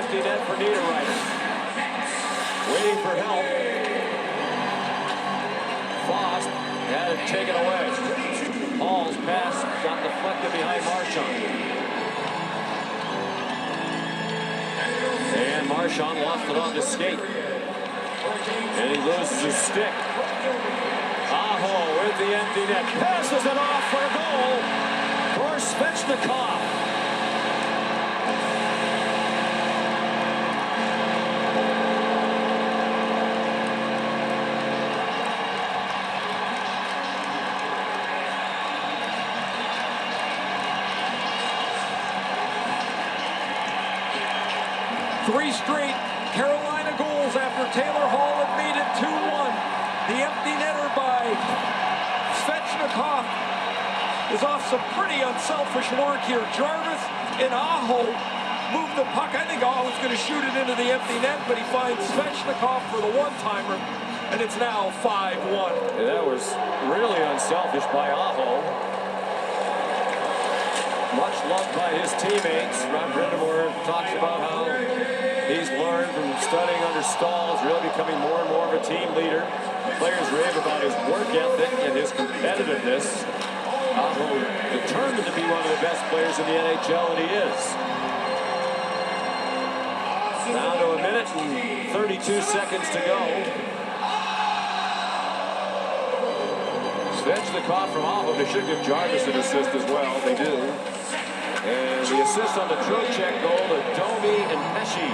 empty net for Niederreiter. Waiting for help. Foss had it taken away. Hall's pass got deflected behind Marchand. And Marchand lost it on the skate. And he loses his stick. Aho with the empty net. Passes it off for a goal for Svechnikov. Three straight Carolina goals after Taylor Hall had made it 2-1. The empty netter by Svechnikov is off some pretty unselfish work here. Jarvis and Aho moved the puck. I think Aho's going to shoot it into the empty net, but he finds Svechnikov for the one-timer, and it's now 5-1. Yeah, that was really unselfish by Aho. Much loved by his teammates. Ron Brindamore talks about how he's learned from studying under Stahl, is really becoming more and more of a team leader. Players rave about his work ethic and his competitiveness. Aho determined to be one of the best players in the NHL, and he is. Down to a minute and 32 seconds to go. Svechnikov from Aho. They should give Jarvis an assist as well. They do. And the assist on the Trocheck goal to Domi and Pesci.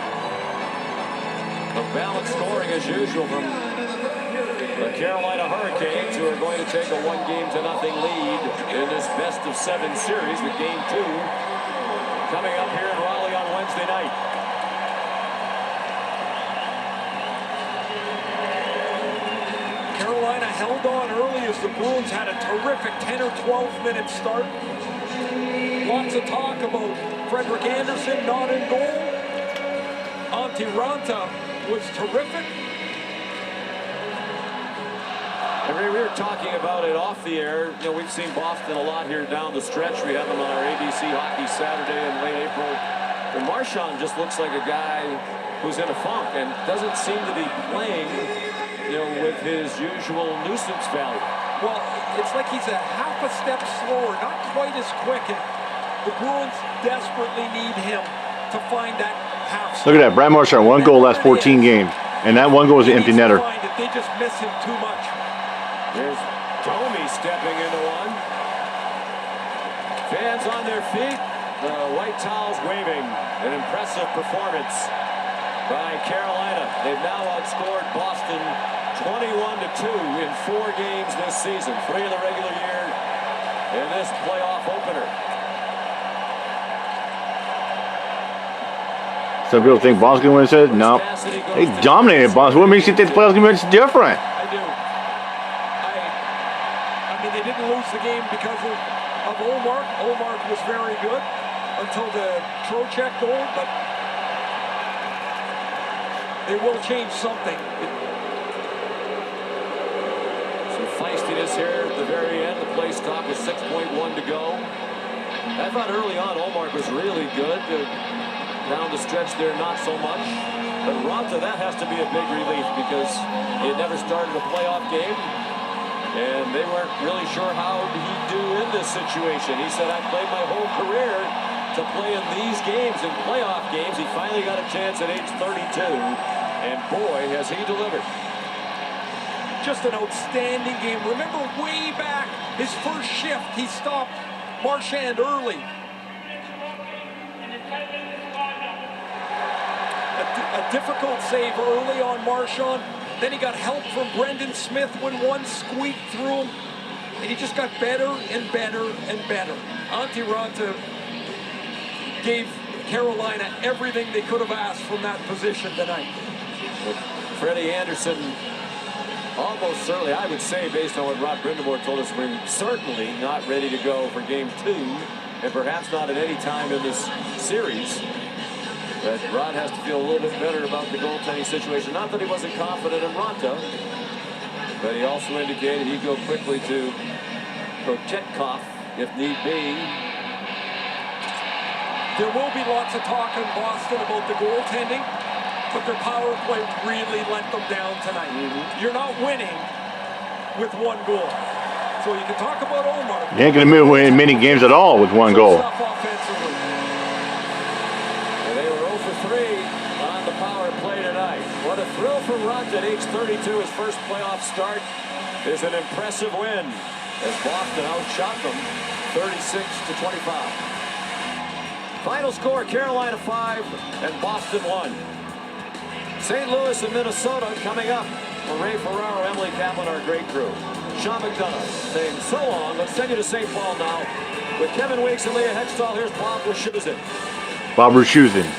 A balanced scoring as usual from the Carolina Hurricanes, who are going to take a 1-0 lead in this best-of-7 series with Game 2 coming up here in Raleigh on Wednesday night. Carolina held on early as the Bruins had a terrific 10 or 12-minute start. Lots of talk about Frederik Andersen not in goal. Antti Raanta was terrific. We were talking about it off the air. You know, we've seen Boston a lot here down the stretch. We had them on our ABC Hockey Saturday in late April. And Marchand just looks like a guy who's in a funk and doesn't seem to be playing, you know, with his usual nuisance value. Well, it's like he's a half a step slower, not quite as quick. And the Bruins desperately need him to find that half step. Look at that, Brad Marchand, 1 goal last 14 games. And that 1 goal was the empty netter. They just miss him too much. There's Domi stepping into one. Fans on their feet. The white towels waving. An impressive performance by Carolina. They've now outscored Boston 21-2 in 4 games this season. 3 in the regular year and this playoff opener. Some people think Boston's going to win. No, they dominated Boston. What makes you think the playoffs going to be different? I do. I mean, they didn't lose the game because of Ullmark. Ullmark was very good until the Trocheck goal, but they will change something. Some feistiness here at the very end. The play stopped with 6.1 to go. I thought early on Ullmark was really good. Down the stretch there, not so much. But Raanta, that has to be a big relief because he had never started a playoff game. And they weren't really sure how he'd do in this situation. He said, I played my whole career to play in these games, in playoff games. He finally got a chance at age 32. And boy, has he delivered. Just an outstanding game. Remember way back, his first shift, he stopped Marchand early. A difficult save early on Marchand. Then he got help from Brendan Smith when one squeaked through him. And he just got better and better and better. Antti Raanta gave Carolina everything they could have asked from that position tonight. Freddie Andersen, almost certainly, I would say, based on what Rod Brindamore told us, we're certainly not ready to go for Game 2, and perhaps not at any time in this series. But Rod has to feel a little bit better about the goaltending situation. Not that he wasn't confident in Raanta, but he also indicated he'd go quickly to Trocheck if need be. There will be lots of talk in Boston about the goaltending, but their power play really let them down tonight. You're not winning with one goal. So you can talk about Omar. You ain't going to win many games at all with one goal. Stuff offensively. And they were 0 for 3 on the power play tonight. What a thrill for Runt at age 32. His first playoff start is an impressive win as Boston outshot them 36-25. Final score, Carolina 5 and Boston 1. St. Louis and Minnesota coming up. For Ray Ferraro, Emily Kaplan, our great crew. Sean McDonough saying so long. Let's send you to St. Paul now. With Kevin Weeks and Leah Hextall, here's Bob Wischusen. Bob Wischusen.